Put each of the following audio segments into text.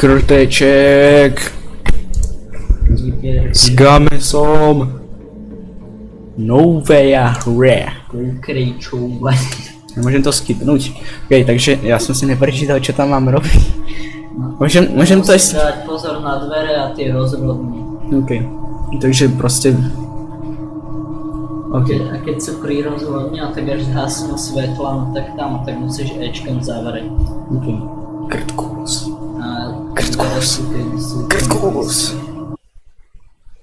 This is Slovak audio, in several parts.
Krteček. S gamesom. Nová hra. Nemôžem to skipnúť. Ok, takže ja som si neprečítal, čo tam mám robiť. Môžem to aj... dať pozor na dvere a tie rozhodní. Ok, takže proste... Ok. A keď sú pri rozhodni a tak až zhasnú svetla, no tak tam, tak musíš Ečkom zavrieť. Ok. Krtkus. Krtkus. Krtkus.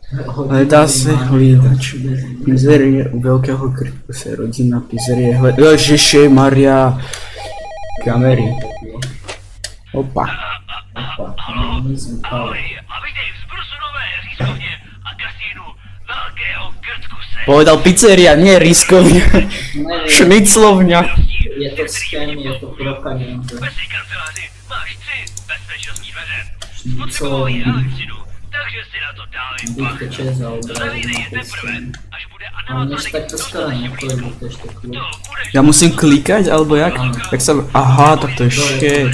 Hledá se hlídač. Pizzerie u veľkého krtkuse. Rodina pizzerie hledá... Ježiši Maria. Kamery. Opa. Povedal pizzeria, nie riskovňa. Šniclovňa. Je to scam, je to propaganda. Šniclovňa. Buďte čest a obrázok na tej scéne. Ale než takto skoro nepôjde, to ešte kľúč. Ja musím klikať, alebo jak? Jak sa... Aha, tak to je shit.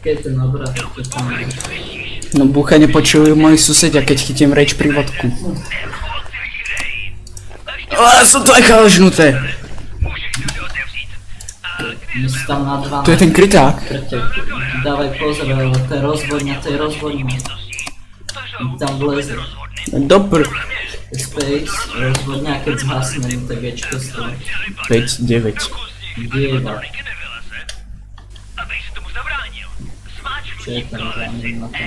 Keď ten obrázok, to tam je. No búchanie počujú moji susedia, keď chytím reč pri vodku. Sú to aj kalžnuté. My sú tam na 12. To je ten kryták. Dávaj pozor, ale to je rozvodňa, to je rozvodňa. Tam vleze. Dobr. Space, rozvodňa, keď zhasne, tak Ečko stojí. 5, 9. Dieva. Čo je tam za mňa na tom?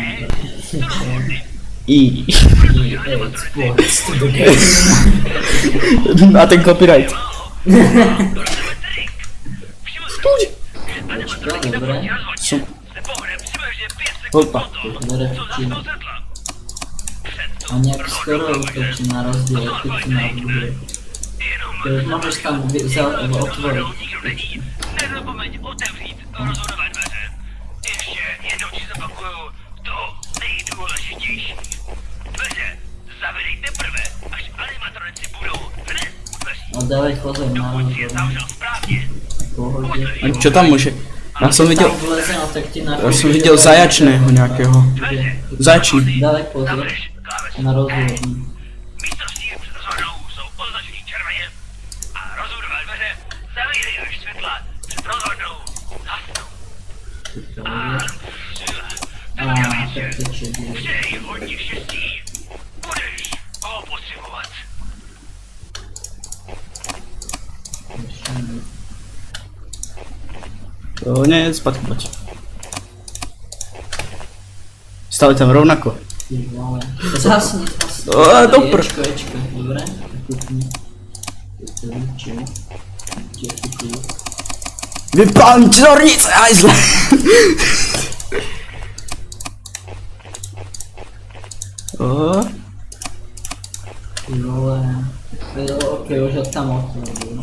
I. Sports to the game. A ten copyright. Ečko, dobre. Opa. Dvere včínu. A nejak skoro utočí na rozdiel, keď si na buduje. Keď môžeš tam otvoriť. Nezapomeň otevřít rozhodové dveře. Ještě jednou ti zopakuju to nejdůležitější. Dveře zavřete prvé, až animatronici budou hned u dveří. No dávaj pozor na Pokud si je rozhodné. zavřel správně, Pohodě. A čo tam môže? Ja som videl... Tam vleze, no tak ti na... Ja som videl zajačného nejakého. Zajačný. Dávaj pozor zavřeš klávesy. na rozhodný. Místo s tím před rozhodnou jsou označený červeně a rozhodové dveře zavírají až světla před rozhodnou hasnou. Tak teče díl. Přeji hodně štěstí. Budeš ho potřebovat. To nie, spadku poď. Stále tam rovnako. Zhasni. Dobr. Ečko, dobre? Kúpni. Vypálni zornice, aj zle. Ty vole. Ok, už ho tam otvoril.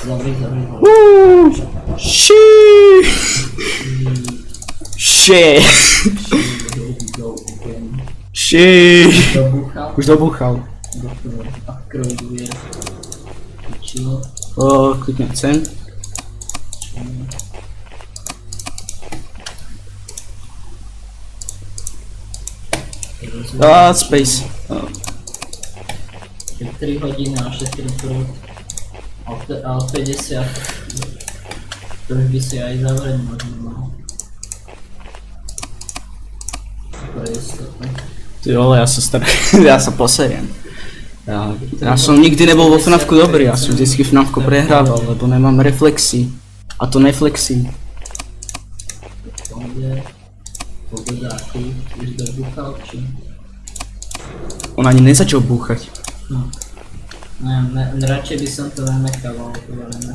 Zavri. Shit. Dobuchal. Už dobuchal. A krv dvier. Čilo. Kliknem sem. Space. 3 hodiny a 6 prúd. Ale 50. To už by si aj zavrieť možno mal. To je istoté. Ty vole, ja som starý, ja sa poseriem. Ja som nikdy nebol vo FNAFku dobrý, ja som vždycky FNAFku prehrával, lebo nemám reflexí. A to neflexí. Pohode. Pogodáky. Už dobuchal či? On ani nezačal búchať. No. Radšej by som to nenechával otvorené.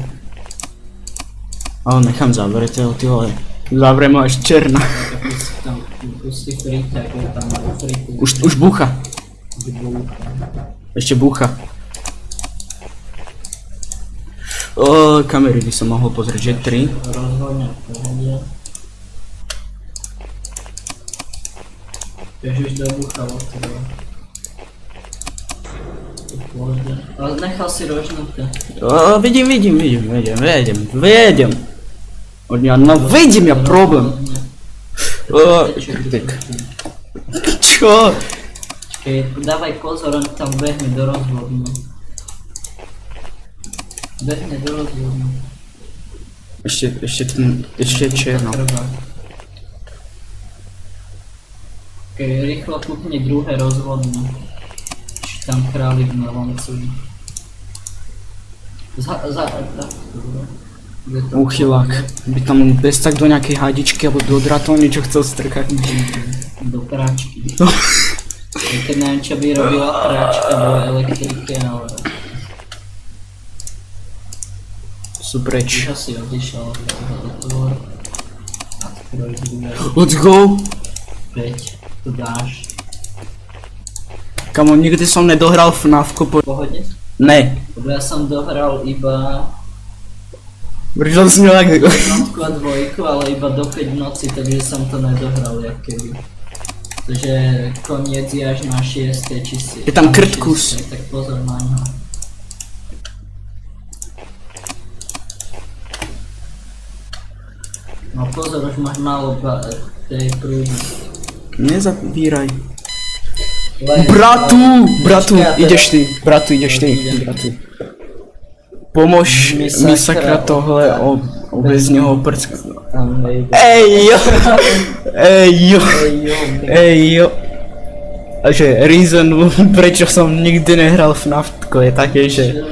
Ale nechám zavreté, ty vole. Zavriem ho až černá. Tak si tam pustí friťák, je tam aj friťák. Už búcha. Už búcha. Ešte búcha. Kamery by som mohol pozrieť, že 3. Rozhodne v pohode. Takže už dobúchal otvoril. Ale nechal si rožnuté. Vidím. Vedem. Od mňa, no vidím ja problém. O, tak. Čo? Počkej, dávaj pozor, on tam behne do rozvodnu. Behne do rozvodnu. Ešte černo. Okej, rýchlo kúpni druhé rozvodnu. Či tam králik na loncovi. Uchylák. By tam bez tak do nejakej hadičky alebo do dratov niečo chcel strkať. Do práčky. Keď neviem čo by robila práčka do elektriky, ale... Sú preč. Čo si odišiel do otvor. A ktorý bude Let's go! 5, to dáš. Kamo, nikdy som nedohral FNAFko po... V pohode? Ne. Lebo ja som dohral iba Prišiel som nejak... jednotku a dvojku, ale iba do 5 v noci, takže som to nedohral jak keby. Takže koniec je až na 6, či si... Je tam na krtkus. 6, tak pozor na ňo. No pozor, už máš málo tej prúdy. Nezabíraj. Len- Bratu, Počkaj, ideš ty, bratu. Idem. Bratu. Pomôž mi sakra tohle bez neho prcka. Tam nejde. Ejo! Ej, Ejo! A že reason, prečo som nikdy nehral FNAFko je také, že...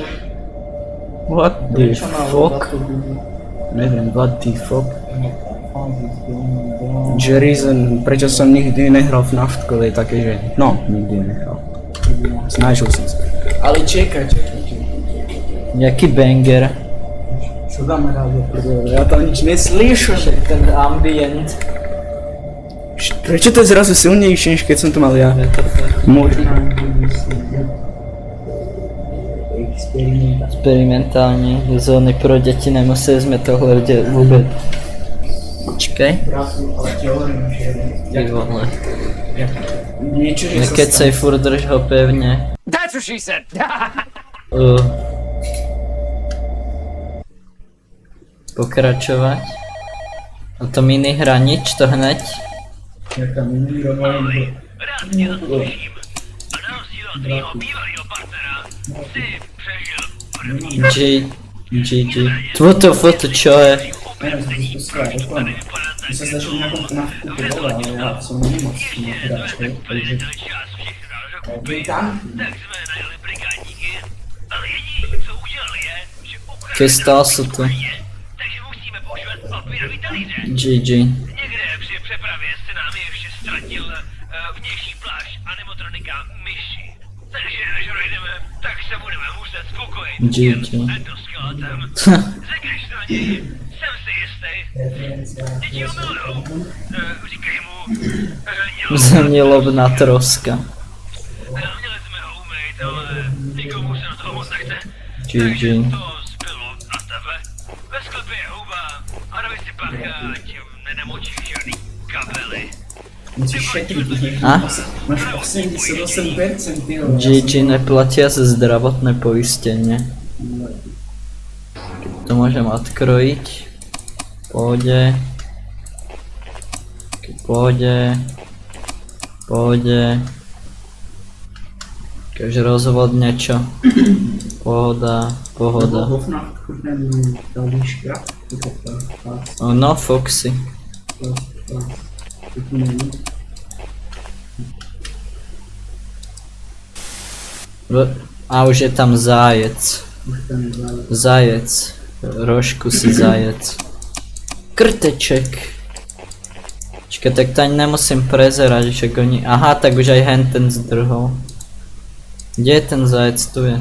What the Prečo má fuck? to bude? Neviem, what the fuck? Že reason, prečo som nikdy nehral FNAFko je také, že... No, nikdy nehral. Snažil som sa. Ale čekaj. Jaký banger. Čo dáme rád do prdele? Ja tam nič neslyším. Však ten ambient. Prečo to je zrazu silnejšie, než keď som to mal ja? Možná. Experimentálne zóny pro deti, nemuseli sme tohle vôbec. Počkej. Ale ti hovorím, že... Ty vole. Niečo, že sa Nekecej, furt drž ho pevne. That's what she said. Pokračovať. A to mini hranič, to hneď. Jaká minírovaná. Rád tě zaslyším. A na rozdíl od tvýho bývalého partnera si přežil první. GG. Toto foto čo je? My sa snažili na tom FNAFku podole, ale ja som nemoc na hráčke, takže... Ten čas všechno dal do kupy, Tam? tak jsme najeli brigádníky. Ale jediné, co udělali je, že Ke ukradli stal se to. takže musíme používat papírový talíře. GG. Někde při přepravě se nám ještě ztratil vnější plášť animatronika myši. Takže až dojdeme, tak se budeme muset spokojit jen s endoskeletem. Řekneš na něj, jsem si jistý. Děti ho milujou. Říkej mu, Zanilovná troska. měli jsme ho umýt, ale nikomu se na toho moc nechce. GG. Takže to zbylo na tebe. Ve sklepě je houba a dovej si bacha, ať nenamočí žádný kabely. Musíš šetriť, A? máš 88%, tyjo. GG, neplatia sa zdravotné poistenie. To môžem odkrojiť. Pôjde. Pôjde. Keďže rozvod niečo. Pohoda. Vo FNAFku neviem, tá líška. No, Foxy. A už je tam zajec. Zajec. Rožku si zajec. Krteček. Čakaj, tak to ani nemusím prezerať, že oni... Aha, tak už aj hen ten zdrhol. Kde je ten zajec? Tu je.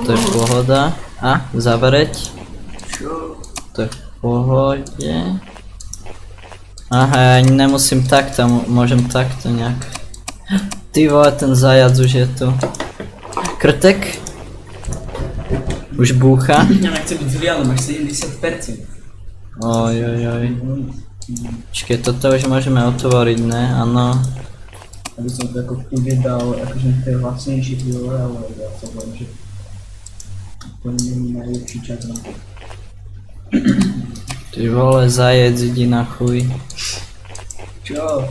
To je pohoda. A, zavreť. To je v pohode. Aha, ja ani nemusím takto, môžem takto nejak. Ty vole, ten zajac už je tu. Krtek? Už búcha? Ja nechcem byť zlý, ale máš 70%. Ojojoj. Počkej, toto už môžeme otvoriť, ne? Áno. aby som to jako uvědal, jakože to je vlastnější chvíle, ale já se bojím, že to není nejlepší čas na to. Ty vole, zajec, jdi na chuj. Čo?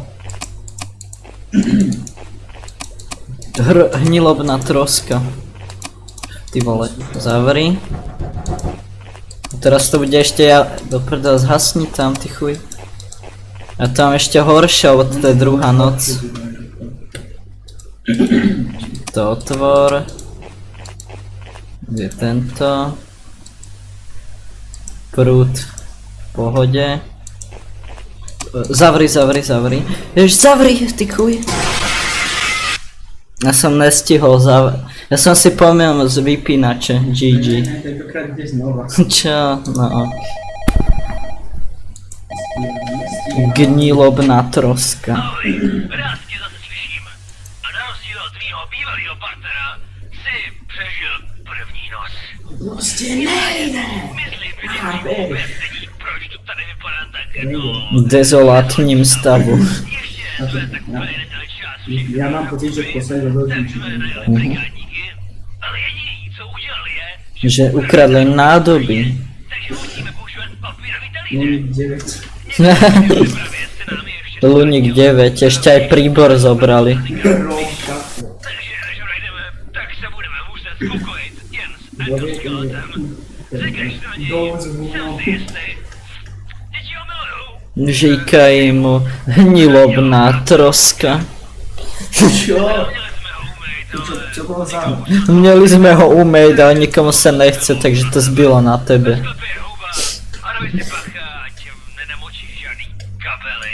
Hnilobná troska. Ty vole, zavri. A teraz to bude ešte do prdel, zhasni tam, ty chuj. A tam ešte horšie, lebo to je druhá noc. To otvor. Kde je tento? Prúd v pohode. Zavri. Jež zavri, ty chuj. Ja som nestihol ja som si pomýlil z vypínače, GG. Tentokrát ide znova. Čo? No. Gnilobná troska. Ahoj, rád tě zase slyším. A na rozdíl od tvýho bývalého partnera si přežil první noc. Prostě nejde! Myslím, že tě vůbec není, proč to tady vypadá tak, no... V dezolátním stavu. Ještě jsme tak úplně nedali čas. Já mám pocit, že poslední dobou Tak jsme najeli brigádníky, ale jediný, co udělali je, Že ukradli nádoby. takže musíme používat papírový talíř. Není 9. Právě jste nám ještě... Luník 9, ešte aj príbor zobrali. Takže až odejdeme, tak se budeme muset spokojit jen s endoskeletem. Řekneš to něj, jsem si jistý. Děti ho miluju. Říkaj mu hnilobná troska. Čo? Měli jsme ho umýt, ale... Co bylo za... Měli sme ho umýť, ale nikomu sa nechce, takže to zbylo na tebe. Sklepě huba. A dovej si bacha, ať nenamočíš žádný kabely.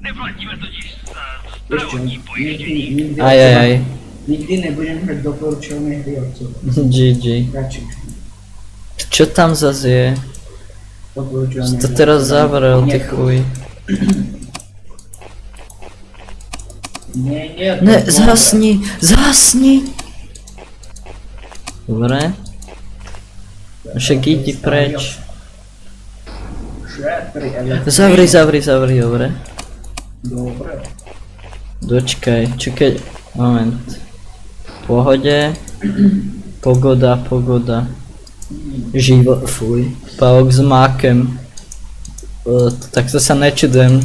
Neplatíme totiž za zdravotní pojištění. Ajajaj. Nikdy nebudem hrať doporučované hry od sebe. GG. Radši. Čo tam zase je? Doporučované To hry. teraz zavrel, ty chuj. Nie, Ne, zhasni. Dobre. Však idi preč. Zavri, dobre. Dobre. Dočkaj, čakaj, moment. Pohode. Pogoda. Fuj. Pavok s mákem. Tak to sa nečudujem.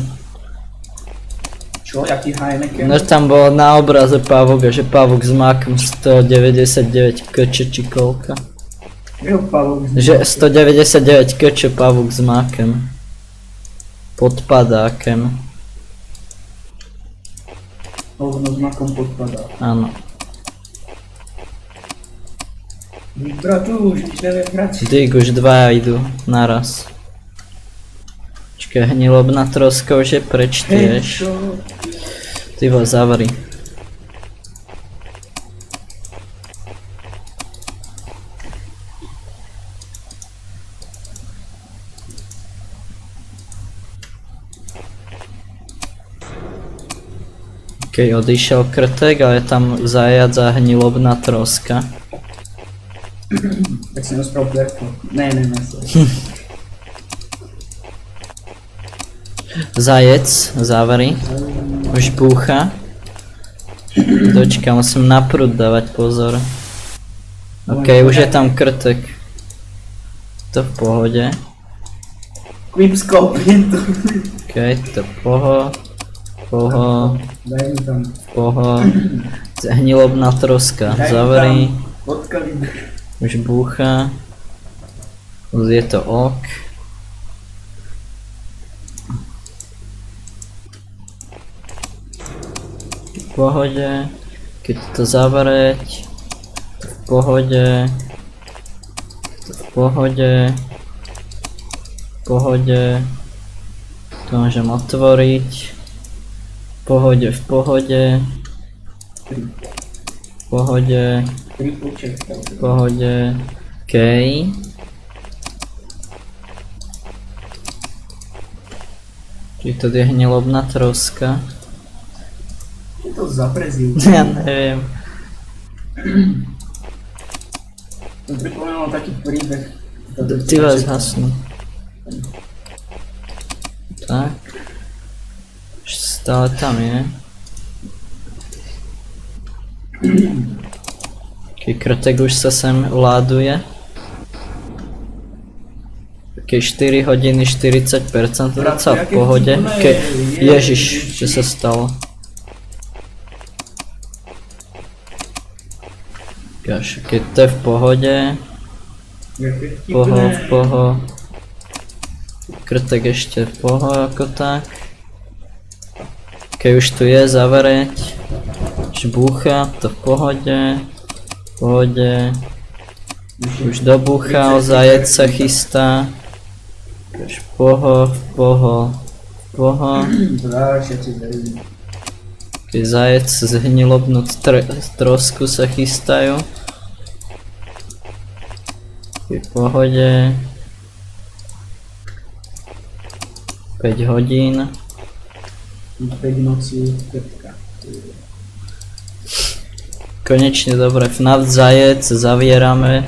Čo? Jaký Heineken? No tam bolo na obraze pavok a že pavok s mákem 199 kč či koľka. Jo, Pavok. Že 199 kč pavok s mákem. Pod padákem. Hovno s makom podpadá. Áno. Bratu, už nič neviem hrať. Dík, už dvaja idú naraz. Čakaj, hnilobná troska už je preč tiež. čo? Ty ho zavri. Okej, odišiel krtek, ale je tam zajac a hnilobná troska. Tak jsem rozpral plerko. Ne. Zajec, zavri. Už búcha. Dočka, musím na prúd dávať pozor. Okej, už je tam krtek. To v pohode. Quickscope, to. Okej, to poho. Daj mi tam. Hnilobná troska, Daj mi zavri. tam odkalibr. Už búcha. Už je to ok. V pohode. Keď to zavreť. V pohode. To môžem otvoriť. V pohode. Tripoček. V pohode. Okej. Či to je hnilobná troska? Je to za prezivku. Ja neviem. To pripomínalo taký príbeh. Ty vás hasnú. Tak. Stále tam je. Krtek už se sem láduje. Také 4 hodiny 40%, to je docela v pohodě. Ježiš, co se stalo? Jaž, to je v pohodě. Poho. Krtek ještě v poho jako tak. Už tu je, zavereť. Už búcha, to v pohodě. Už dobuchal, zajec se chystá. Už poho. Zajec zhnilobnut trosku se chystajú. V pohodě. 5 hodín. 5 nocí, krtka. Konečne dobre, FNAF zajec, zavierame.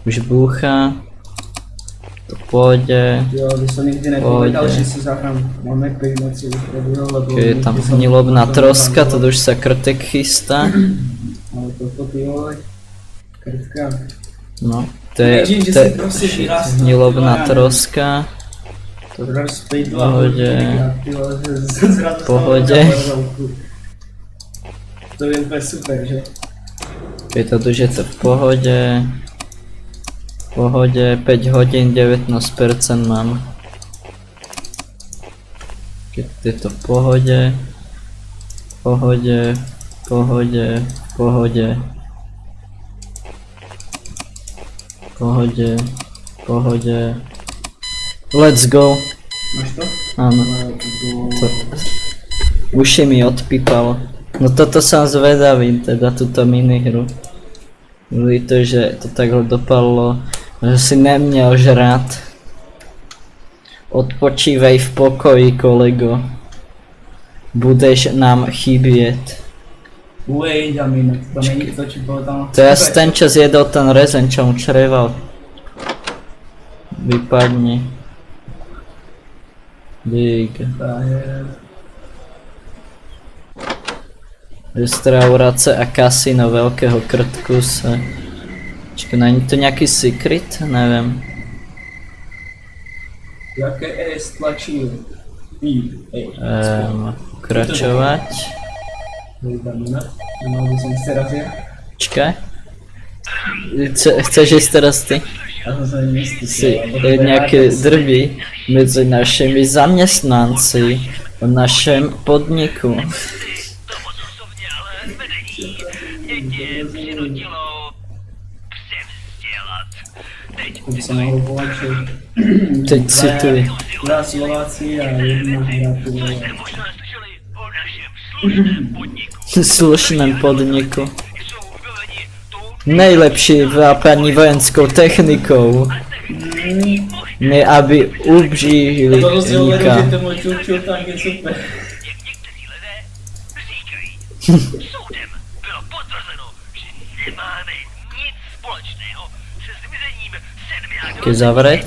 Už búcha. To pôjde. Jo, by som nikdy nepovedal, že si máme 5 nocí vypredu, lebo... Je tam hnilobná troska, to už sa krtek chystá. Ale toto ty vole, krtka. No, to je hnilobná troska. Pohodě. To je úplně super, že? Je to už je to v pohodě. 5 hodin 19% mám. Je to v pohodě. Pohodě. Let's go. Máš to? Áno. Uši mi odpípalo. No toto som zvedavý, teda túto minihru. Líto, že to takhle dopadlo, že si neměl žrát. Odpočívej v pokoji, kolego. Budeš nám chybět. Wait a minute, to není to, či bylo tam... To je asi ten, čo zjedol ten rezen, čo mu čreval. Vypadni. Dík. Restaurace a kasino velkého krtkuse. Počkej, není to nějaký secret? Nevím. Jaké S tlačí? Pokračovat. Nemal by som si raz ja? Počkej. Chceš jít teraz ty? Ja som sa nemyslí. Si nějaké drby mezi našimi zaměstnanci v našem podniku. To moc osobně, ale vedení mě přinutilo převzdělat. Teď Som mohol povať, Teď cituji. dva Slováci a jedna hra tu vole. jste možná slyšeli o našem slušném podniku. Slušném podniku. Jsou vybaveni tou Nejlepší vápaní vojenskou technikou. Ne aby ubžili To si hovoril, nika. že to môj čuču tak je super. někteří lidé říkají, soudem bylo potvrzeno, že nemáme nic společného se zmizením 7 Keď zavreť.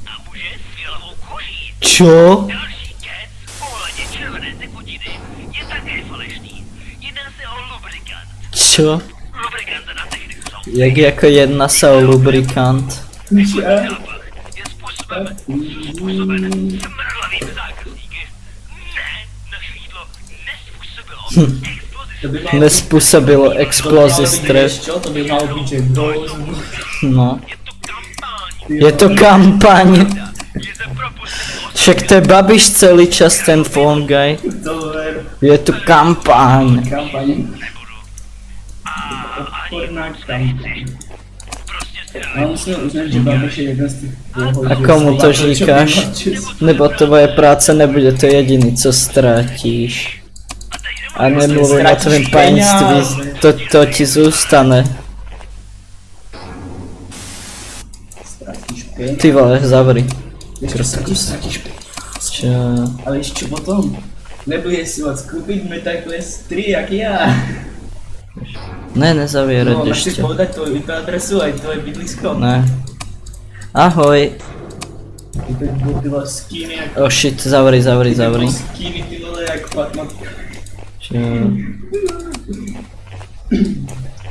a muže s fialovou koží. Čo? Další kec ohledně červené tekutiny je také falešný. Jedná se o lubrikant. Čo? Lubrikant na techniku jsou Jak jako jedna se o lubrikant? zápach. Je způsoben smrdlavými zákazníky. Ne, naše jídlo Nespůsobilo nespůsobilo explozi. explozi stres. Čo? To by malo byť, že dose. No. Je to kampaň. Je to kampaň. Je to propustit Však to je Babiš celý čas ten phone guy. To ver. Je to kampaň. Kampaň. Odporná kampaň. prostě si Ale musíme uznat, že Babiš je jeden z těch A komu to říkáš? Nebo tvoje práce nebude to jediný, co ztratíš. A nemluvím o tvém panství, to ti zůstane. Ztratíš pět. Ty vole, zavri. Ještě ztratíš pět. Čo? Ale ještě čo potom? Nebudeš si moc koupit Metaclass 3 jak já. Ne, nezavírať No, nechci ešte. povedať tvoju IP adresu aj tvoje bydlisko. Ne. Ahoj. Ty teď budú ty vole skiny jak... Oh shit, zavri. Skiny ty vole jak Fatmatka. Čo?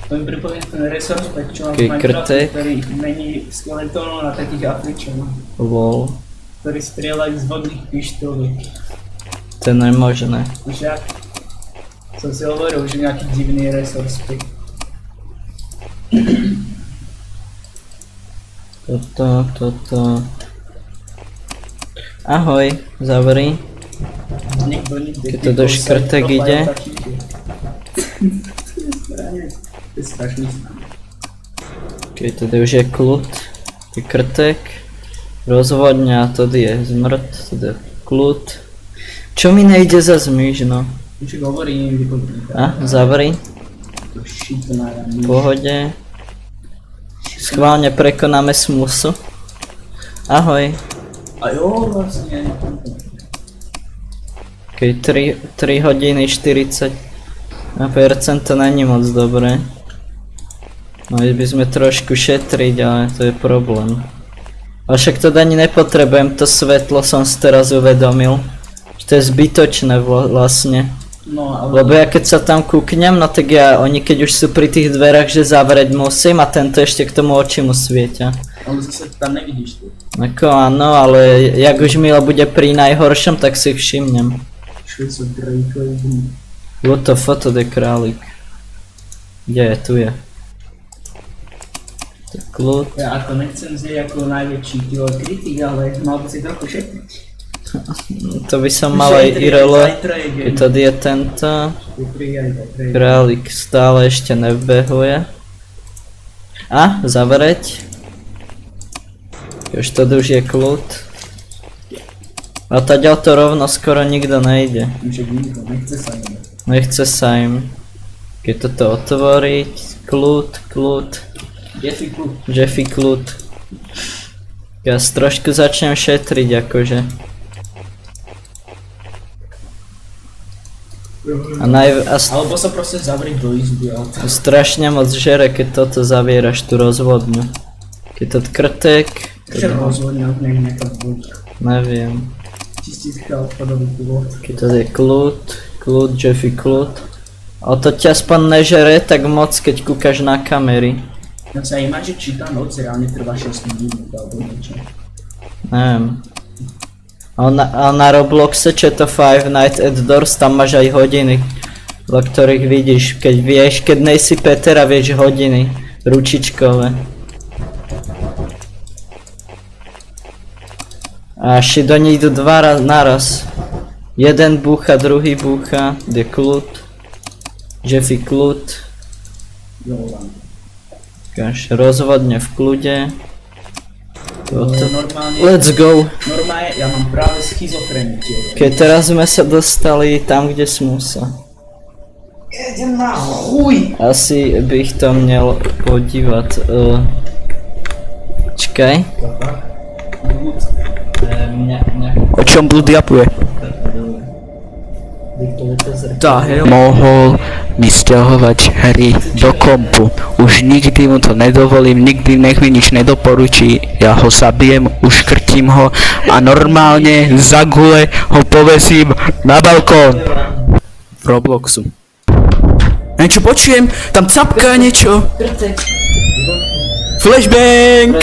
To mi pripomína ten resource pack, čo mám v Taký Minecraftu, krtek. ktorý mení skeletónov na takých Afričanov, Lol. ktorí strieľajú z vodných pištoliek. To je nemožné. Však som si hovoril, že nejaký divný resource pack. Toto. Ahoj, zavri. Nikto nikde. Keď to do škrtek ide. To je strašný snam. Keď tady už je kľud. Je krtek. Rozvodňa, tady je zmrt, tady je kľud. Čo mi nejde za zmyžno? Však hovorím, vykončím. Zavri. To šitná V pohode. Schválne prekonáme smusu. Ahoj. A jo, vlastne. Keď 3 hodiny 40 to není moc dobré. Mali by sme trošku šetriť, ale to je problém. Ale však to ani nepotrebujem, to svetlo som si teraz uvedomil. Že to je zbytočné vlastne. No, ale... Lebo ja keď sa tam kúknem, no tak oni keď už sú pri tých dverách, že zavrieť musím a tento ešte k tomu oči mu svietia. Ale zase tam nevidíš tu. Ako áno, ale jak už Milo bude pri najhoršom, tak si ich všimnem. Čo sú drejkovi? What the fuck, to je králik. Kde je? Tu je. To je kľud. Ja ako nechcem znieť ako najväčší kritik, ale mal by si trochu šetriť. To by som mal aj IRL. Zajtra Tady je tento. je Králik stále ešte nevbehuje. A, zavrieť. Už tady už je kľud. A taďal to rovno skoro nikto nejde. Však nikto, nechce sa im. Nechce sa im. Keď toto otvoriť, kľud. Jeffy kľud. Ja si trošku začnem šetriť akože. Alebo sa proste zavrieť do izby, ale to... Strašne moc žere, keď toto zavieraš tú rozvodňu. Keď to krtek... Však rozhodne od nej nejaká vodka. Neviem. Čistická odpadový pôvod. Keď to je kľud, Jeffy kľud. A to ťa aspoň nežere tak moc, keď kúkaš na kamery. No sa ima, že či tá noc reálne trvá 6 minút alebo niečo. Neviem. A na Robloxe, čo je to Five Nights at Doors, tam máš aj hodiny, do ktorých vidíš, keď vieš, keď nejsi Peter a vieš hodiny, ručičkové. A Shidoni idú dva naraz. Jeden búcha, druhý búcha, kde kľud. Jeffy kľud. Ukáž, rozvodne v kľude. Normálne... Let's go! Normálne, ja mám práve schizofreniu. Keď teraz sme sa dostali tam, kde smusa. Idem na chuj! Asi bych to měl podívat. Čekaj. O čom blud japuje? Mohol mi stiahovať hry do kompu. Už nikdy mu to nedovolím, nikdy nech mi nič nedoporučí. Ja ho zabijem, uškrtím ho a normálne za gule ho povesím na balkón. V Robloxu. Niečo počujem, tam capká niečo. Flashbang!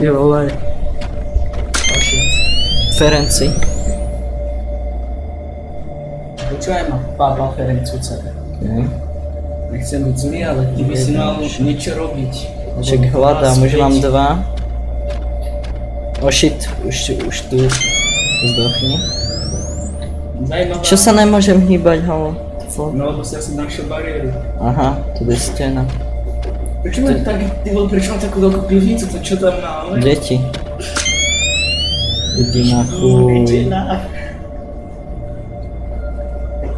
Ty vole. Ferenci. Počúvaj ma, Pápa Ferencúca. Nechcem byť zlý, ale ty by si mal niečo robiť. Však hľadám, už mám 2. Oh shit, už tu zdochni. Zajímavá. Čo sa nemôžem hýbať, halo? No, lebo si asi našiel bariéru. Aha, tu je stena. Prečo mám prečo mám takú veľkú pivnicu, to čo tam máme? Deti. Idí na chuj.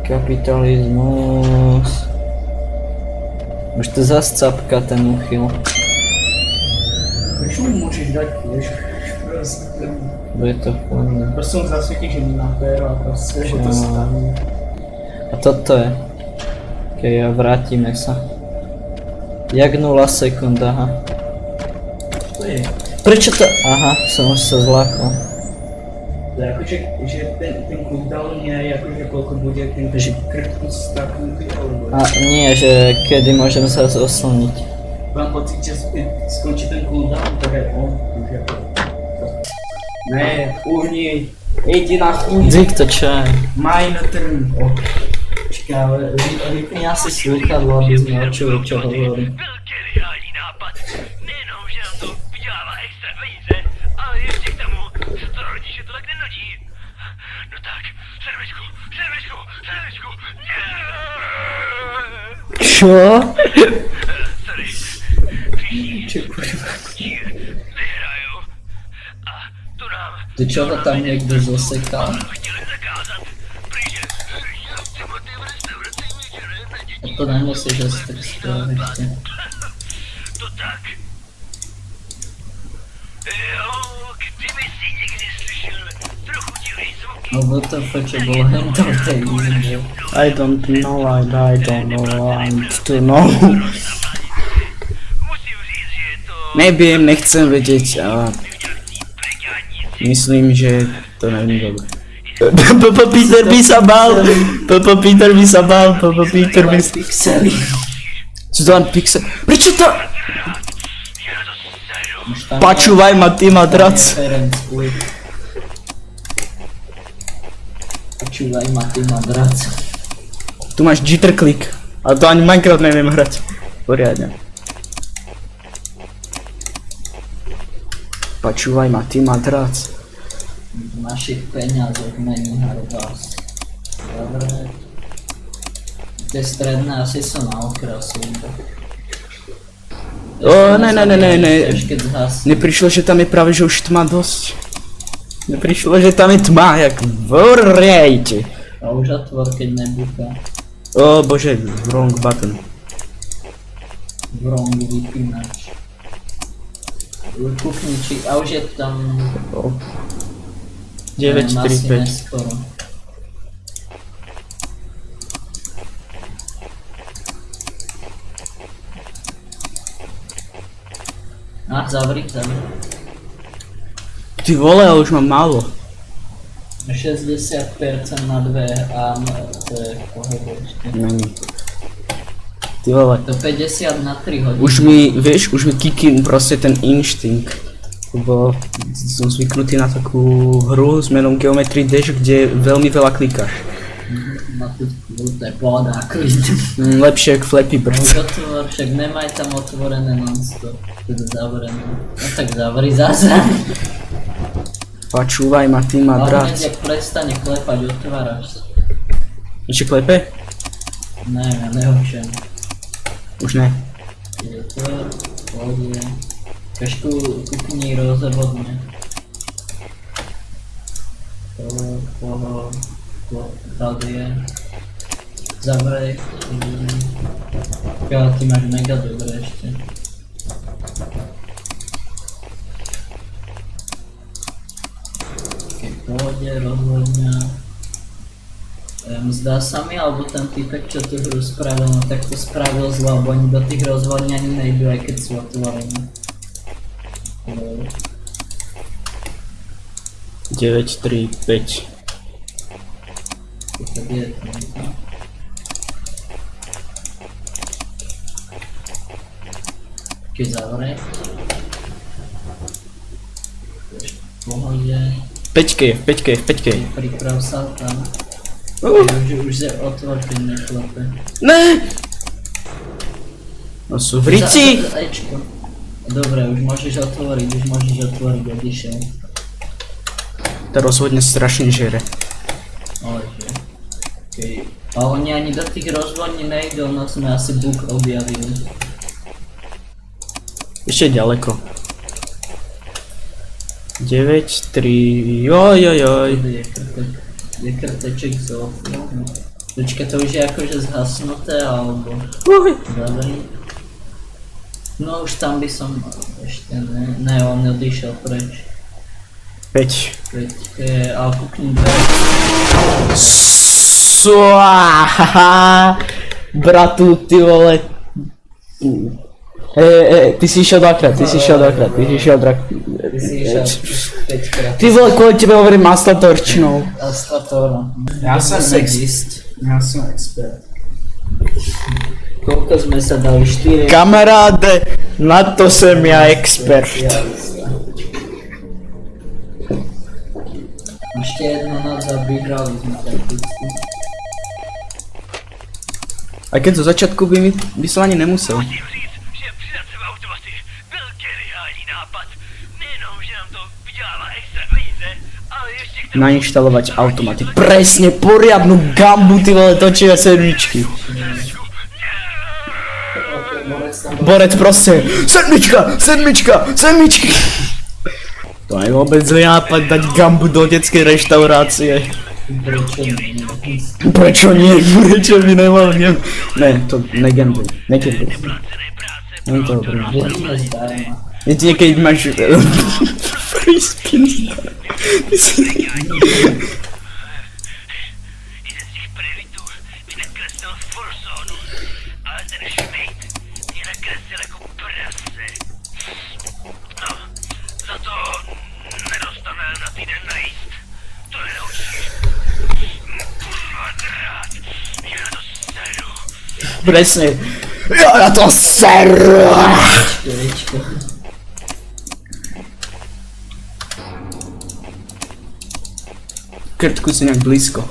Kapitalizmus. Už to zas capka ten uchyl. Prečo mu môžeš dať, vieš? Bude to fajn. Proste som zasvietí, že mi na péro a proste, že to staví. A toto je. Okej, a vrátime sa. Jak 0 sekúnd, aha. Čo to je? Prečo to? Aha, som už sa zlákol. To jakože, že ten cooldown je jakože koľko bude ten krtku staknutý alebo... A nie, že kedy môžem sa oslniť. Mám pocit, že skončí ten cooldown, tak aj on už jako... Ne, uhni, jdi na chuj. Dík to čo je? Maj na trn. Počkaj, ale vypni asi slúchadlo, aby sme počuli, čo hovorí. Velký reálný nápad. Nejenom, že nám to vydělává extra peníze, ale ještě k tomu se to rodiče tolik nenudí. No tak, servečku. Čo? Sorry. Čo kurva? Vyhraju. A to nám Ty čo ho tam niekto zosekal? chtěli zakázat. Prý, že ty v restauraci večere na děti. A to nemusíš asi tak spraviť. To tak. Jo, kdyby si někdy slyšel trochu divný zvuky. No WTF, čo bolo hento v tej izbe. I don't know, I don't know, want to know. Musím říct, že je to Neviem, nechcem vedieť a myslím, že to není dobré. Popo Peter by sa bál, Popo Peter by sa bál, Popo Peter by sa... Pixely. Sú to len pixel... Prečo to... Už tam Počúvaj ma, ty madrac. Reference clip. Počúvaj ma, ty madrac. Tu máš jitter click, ale to ani Minecraft neviem hrať. Poriadne. Počúvaj ma, ty madrac. V našich peňazoch není harbás. Dobre. Tie stredné asi sú na okrasu. O, ne. Až keď zhasne. Neprišlo, že tam je práve, že už tma dosť. Neprišlo, že tam je tma, jak v rejte. A už otvor, keď nebuchá. O bože, wrong button. Wrong vypínač. Kukni, či... A už je tam... O. 9, 4, asi 5. neskoro. Zavri. Ty vole, ale už mám málo. 60% na 2 a to je v pohode ešte. Není. Ty vole. To 50 na 3 hodiny. Už mi, vieš, už mi kikím proste ten instinkt. Lebo som zvyknutý na takú hru s menom Geometry Dash, kde veľmi veľa klikáš. Na tú to je pohoda, klid. Lepšie jak Flappy Bird. Už otvor, však nemaj tam otvorené non-stop. Teda zavrené. No tak zavri zase. Počúvaj ma, ty Ale madrac. hneď jak prestane klepať, otváraš. Ešte klepe? Ne, ja nehočem. Už ne. Je to, pohode. Kažku kukni rozhodne. Tady je. Zavrej. Ale ty máš mega dobré ešte. Keď pohode, rozhodňa. Zdá sa mi, alebo ten týpek, čo tú hru spravil, no tak to spravil zle, lebo oni do tých rozhodňaní ani nejdu, aj keď sú otvorené. 9, 3, 5. Tak je to, no. Keď zavre. V pohode. 5, Priprav sa tam. Už je otvor, keď neklepe. Ne! No sú v rici! Ečko. Dobre, už môžeš otvoriť, odišiel. To rozhodne strašne žere. Oleže. Okay. A oni ani do tých rozvodní nejdú, no sme asi bug objavili. Ešte ďaleko. 9, 3, joj. Je krteček z oflu. Počkaj, to už je akože zhasnuté, alebo... Uj. Dobrý. No už tam by som... Ešte ne, on odišiel preč. 5. Ale kukni dve. Haha. Bratu, ty vole. Ty si išiel dvakrát, ty si išiel Ty si išiel 5-krát. Ty vole, kvôli tebe hovorím Astatorčinou. Astatora. Ja som ísť. Ja som expert. Koľko sme sa dali? 4? Kamaráde, na to som ja expert. Ešte jednu noc a vyhrali sme prakticky. A keď zo začiatku by som ani nemusel. Musím říct, že přidat se v automaty byl geniální nápad. Nejenom, že nám to vydělává extra peníze, ale ještě k tomu Nainštalovať automaty. Presne, poriadnu gambu, ty vole, točia sedmičky. Borec, proste. Sedmičky. To je vôbec zlý nápad dať gambu do detskej reštaurácie. Prečo nie? Prečo by nemal? Ne, to negambuj. Negambuj. Nie to dobrý nápad. Jedine zdarma. Jedine keď máš free spin. Ty si... jeden z těch previtů mi nakreslil forsonu, ale ten šmejt mě nakreslil jako prase. No, za to nedostane na týden najíst. To nenaučíš. Kurva drát, já na to seru. Presne. Ja na to seru. Čtyričko. Krtku si nejak blízko.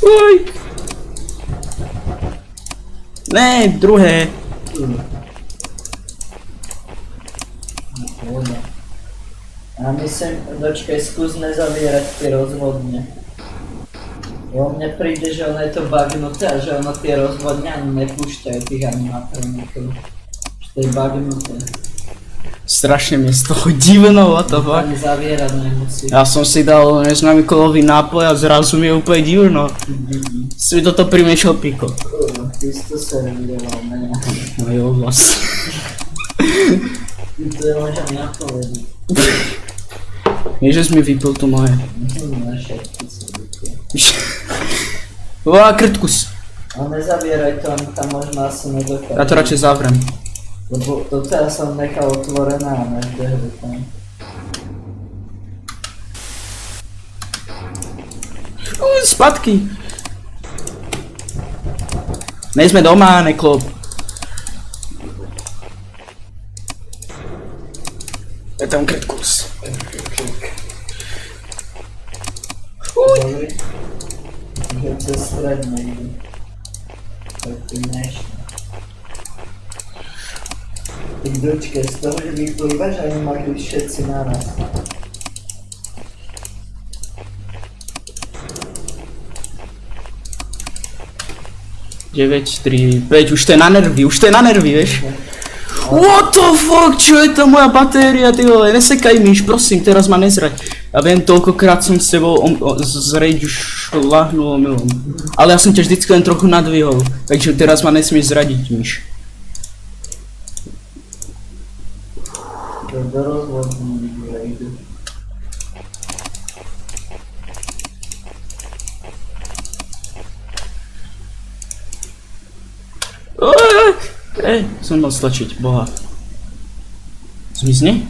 Uj. Ne, druhé. Voda. A myslím, dočkej, skús nezavierať tie rozvodne. Jo, mne príde, že ono je to bugnuté a že ono tie rozvodne ani nepúšťajú tých animatronikov. Že to je bugnuté. Strašne mi z toho divno, what the fuck. Ani zavierať nemusí. Ja som si dal neznámy kolový nápoj a zrazu mi je úplne divno. Si toto primiešal piko. Ty si to servíroval, ne? No jo, vlastne. Ty to je možno napovedí. Nie, že si mi vypil to moje. Naše, ty si vypil. Uá, krtkus. A nezavieraj to, ani tam možno asi nedokáže. Ja to radšej zavrem. Lebo to teraz som nechal otvorené a nevbehli tam. Spadky. Nejsme doma, neklop. Je tam krtkus. Dobrý. Že cez stredné idú. Tak ty nešne. Ty dočke, z toho, že vyplývaš a nemali byť všetci naraz. Deväť, 3, 5, už to je na nervy, vieš? What the fuck, čo je to moja batéria, ty vole, nesekaj myš, prosím, teraz ma nezrať. Ja viem, toľkokrát som s tebou zrejť už lahnul omylom. Ale ja som ťa vždycky len trochu nadvihol, takže teraz ma nesmieš zradiť, myš. Do rozvodní idú. Som mal stlačiť, boha. Zmizni?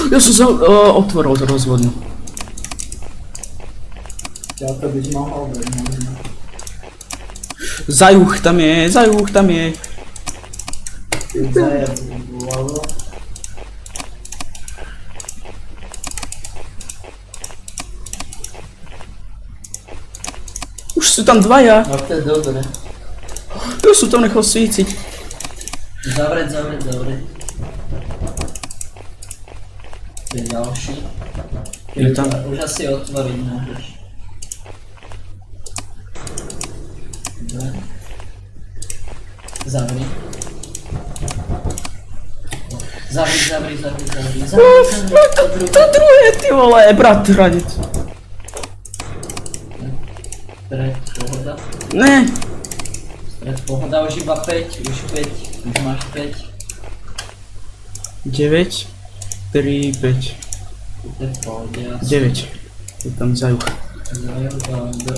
Ja som otvoril rozvodnú. Ja to byť mohol byť možno. Zajuch tam je. Ty zajac vyvolalo. Už sú tam dvaja. No to je dobre. Ja som tam nechal svíciť. Zavrieť. To je ďalší. Je tam. Už asi otvoriť môžeš. Dobre. Zavri. Zavri. To druhé, ty vole, bratranec. Stred, pohoda. Ne. Stred, pohoda, už iba 5, už máš 5. 9, 3, 5, To je v pohode, 9. Je tam zajuch.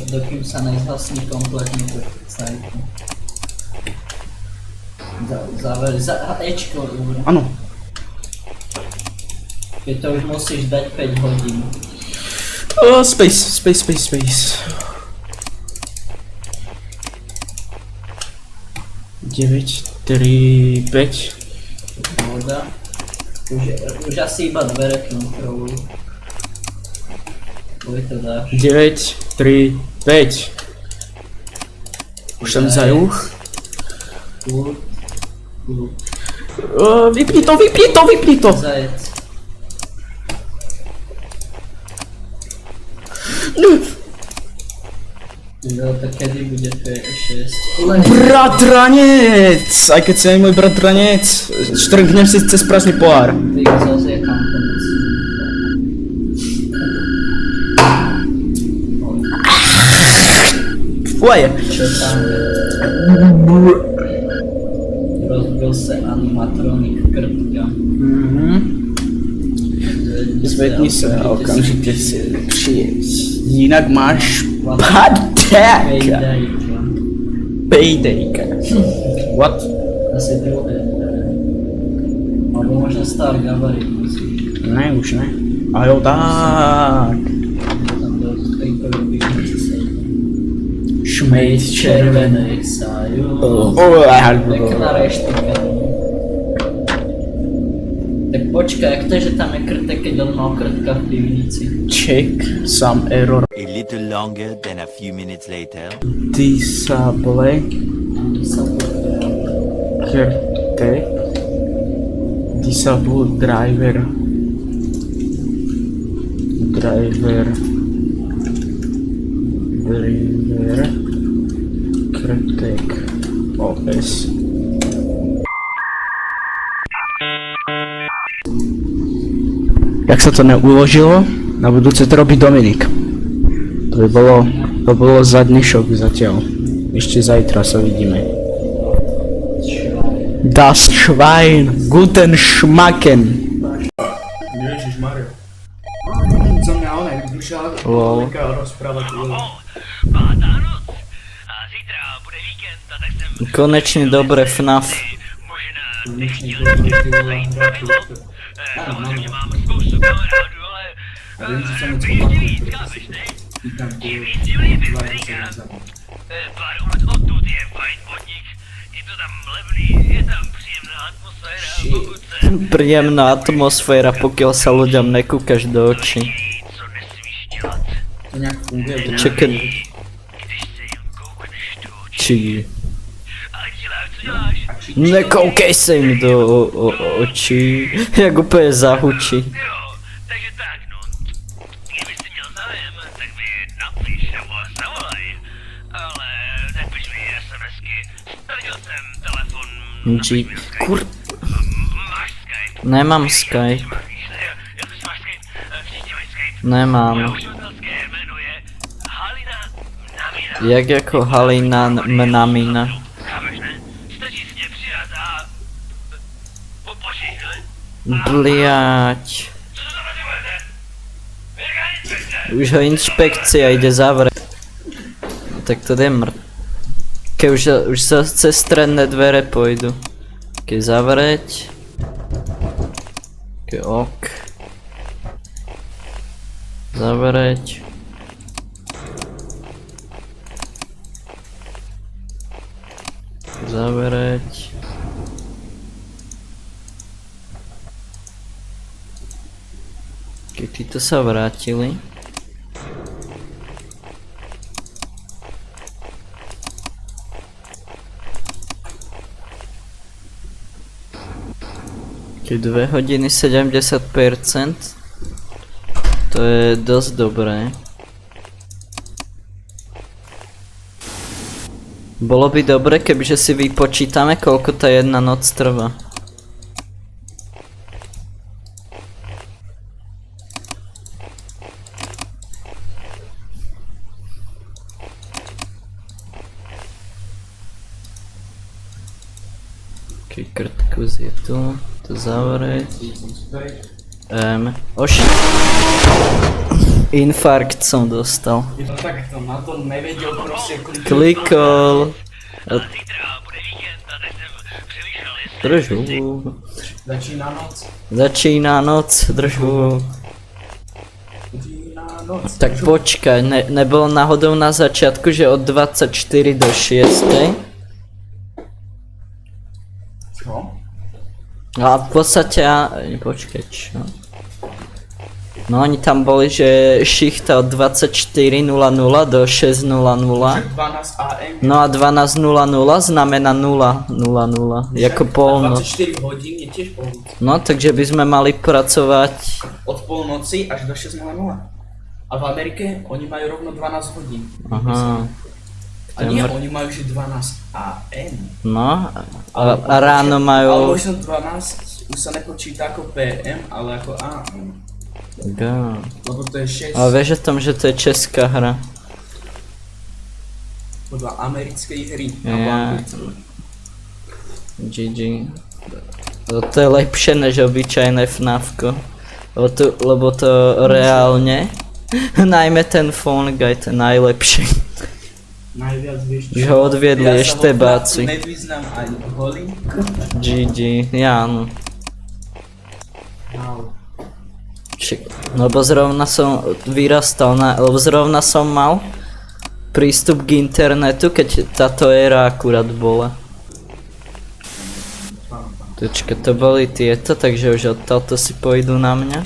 Dokým sa nezhasní kompletne to sajtu. Zaver, Ečko, dobre. Áno. Keď to už musíš dať 5 hodín. Space. 9, 3, 5. Pohoda. Už asi iba dvere kontroluj. Boj to dáš. 9, 3, 5. Už tam zajuch. Vypni to! Zajec. Jo, tak kedy bude P6? Bratranec! Aj keď si aj môj bratranec, štrknem si cez prázdny pohár. Vík, zase je tam konec. Uaje. Čo tam je? Rozbil se animatronik krtka. Zvedni se a okamžitě si přijeď. Jinak máš padák. Pejdejka. What? Asi druhé. Alebo možno starý gabarit musíš. Ne, už ne. A jo, tak. Tam do skrinkového pivnice sedí. Šmejt Červenej sáju. Pekná reštika. Tak počkaj, jak to je, že tam je krtek, keď on mal krtka v pivnici? Check some error. A little longer than a few minutes later. Disable krtek. Disable driver. Krtek. OS. Jak sa to neuložilo, na budúce to robí Dominik. To bolo za dnešok zatiaľ. Ešte zajtra sa vidíme. Das Schwein, guten Schmacken. Ježišmaria. Za mňa ona je rozprávať. Pátá noc. A zítra bude víkend, a tak jsem Konečne dobre FNAF. možná nechtěl zajít pravidlo. Samozřejmě mám spoustu kamarádů, ale ještě víc, chápeš, ne? Čím víc, tím líp, říkám. Pár ulic odtud je fajn podnik, je to tam levný, je tam příjemná atmosféra, pokud se Príjemná atmosféra, pokiaľ sa ľuďom nekúkaš do očí. co nesmíš dělat. To nejak funguje. Čekaj, Když se jim koukneš do očí. či... A děláš, co děláš? Nekoukej sa im do očí, jak úplne zahučí. Jo, takže tak, no. Kdyby jsi měl zájem, tak mi napiš nebo zavolaj. Ale nepiš mi SMSky. Ztratil jsem telefon. G... Kur... Máš Skype? Nemám Skype. Víš, jak to máš Skype? Všichni mají Skype. Nemám. Moje uživatelské jméno je Halina Namina. Jak jako Halina Mnamina. Chápeš, ne? Stačí si mě přidat a... Popočíš, ne? Bliať. Co to znamená, že budete? Jaká inspekce? Už ho inšpekcia ide zavrieť. Tak to je Keď už sa cez stredné dvere pôjdu. Keď zavrieť. Keď ok. Zavrieť. Zavrieť. Keď títo sa vrátili. Keď 2 hodiny 70%. To je dosť dobré. Bolo by dobre, kebyže si vypočítame, koľko tá jedna noc trvá. Krtkus je tu, to zavrieť. Infarkt som dostal. No tak to na to nevedel proste kliknúť. Klikol. Zítra bude víkend a teď jsem přemýšlel, jestli... Držu. Začína noc. Začíná noc, držu. Začína noc. Tak počkaj, nebolo náhodou na začiatku, že od 24 do 6. Čo? No a v podstate, počkaj, čo? No oni tam boli, že šichta od 24.00 do 6.00. 12 AM. No a 12.00 znamená 0.00, jako polnoc. 24 hodín je tiež polnoc. No takže by sme mali pracovať. Od polnoci až do 6.00. A v Amerike oni majú rovno 12 hodín. Aha. A nie, oni majú že 12 AM. No a ráno Ale majú... možno 12 už sa nepočíta ako PM, ale ako AM. Gá. Lebo to je 6 Ale vieš o tom, že to je česká hra. podľa americkej hry. Ja. GG. To je lepšie než obyčajné FNAFko. Lebo to reálne. Najmä ten Fall Guy, to je najlepší. Najviac vieš Už ho odviedli eštebáci. Ja sa nevyznám ani holí. GG, ja áno. Lebo zrovna som vyrastal lebo zrovna som mal prístup k internetu, keď táto éra akurát bola. Počkaj, to boli tieto, takže už odtiaľto si pôjdu na mňa.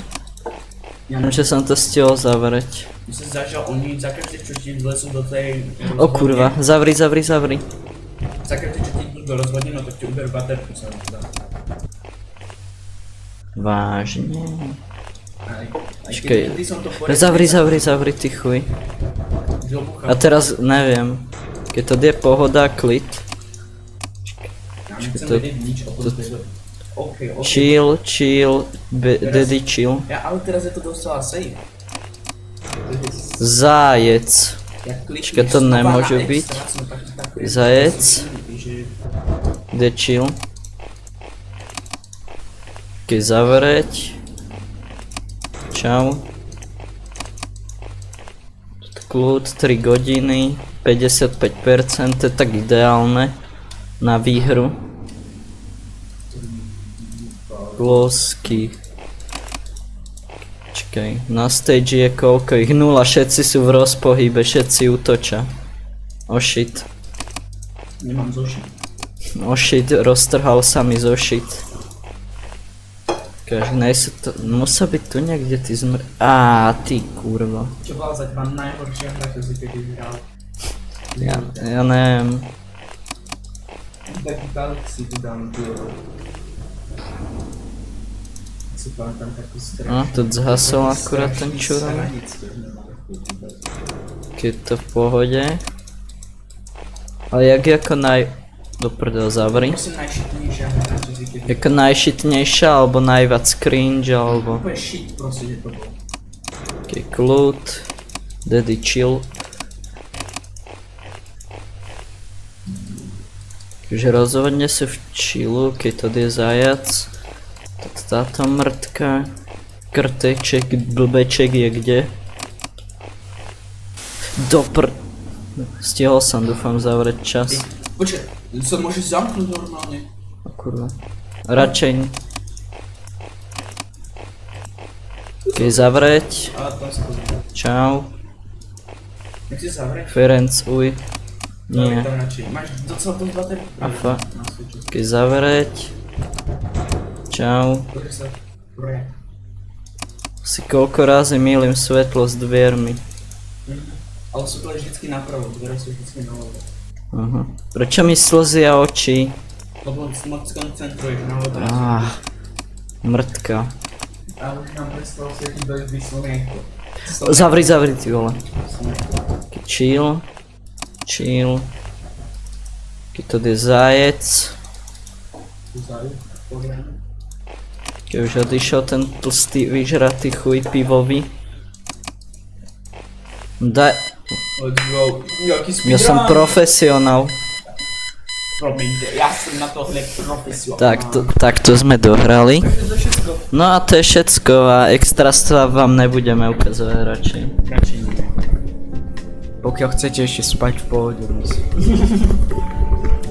Viem, že som to stihol zavrieť. My sa zdá, že oni za každé, čo ti vlezú do tej... O kurva, zavri. Za každé, čo ti idú do rozvodne, no tak ti uberú baterku sa zdá. Vážne. Aj Počkej, keď som to poriadne... zavri, ty chuj. Žobucha. A teraz neviem, keď to je pohoda, klid. Ja nechcem to- vedieť nič o tom tejto. OK. Chill, daddy chill. Ja, ale teraz je to dostala safe. Zajec. Jak klikneš Počkaj, to znova nemôže na byť. extra, som tak Zajec. že- Kde chill? Keď zavrieť. Čau. Kľud 3 godiny, 55%, to je tak ideálne na výhru. Plosky. Čakaj, na stage je koľko ich? 0, všetci sú v rozpohybe, všetci útočia. Oh shit. Nemám zošit. Oh shit, roztrhal sa mi zošit. Každý to... Musí byť tu niekde ty ty kurva. Čo bola za teba najhoršia hra, čo si kedy hral? Ja neviem. Taký Galaxy tu dám bylo. Si pamätám takú strašný. No, tu zhasol akurát ten čurom. Keď to v pohode. Ale jak je ako do prdel zavri. Prosím najšitnejšia hra, čo si kedy... Jako najšitnejšia, alebo najviac cringe, alebo... Úplne shit proste, že to bol. Okay, kľud. Daddy chill. Takže rozhodne sú v chillu, keď to je zajac. Táto mrtka. Krteček, blbeček je kde? Stihol som, dúfam, zavrieť čas. Počkaj, sa môžeš zamknúť normálne. O kurva. Radšej. Keď zavrieť. Ale to sa pozrie. Čau. Nech si zavrieť. Ferenc, uj. Nie. Tam radšej. Máš docela dosť baterku. Afa. Keď zavrieť. Čau. Pozri sa. Projekt. Si koľko razy mýlim svetlo s dviermi. Ale sú to vždycky napravo, dvere sú vždycky naľavo. Prečo mi slzia oči? Lebo moc koncentruješ na obrazu. Mrtka. A už nám prestalo svietiť bez slnko. Zavri, ty vole. Chill. Keď to je zajec. Keď už odišiel ten tlstý vyžratý chuj pivový. Let's go. Jaký speedrun. Ja som profesionál. Promiňte, ja som na tohle profesionál. Tak to sme dohrali. No a to je všetko a extrastva vám nebudeme ukazovať radšej. Radšej nie. Pokiaľ chcete ešte spať v pohode,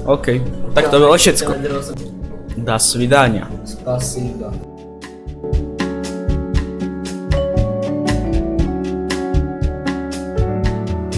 OK, tak to bolo všetko. Do svidania. Spasíba.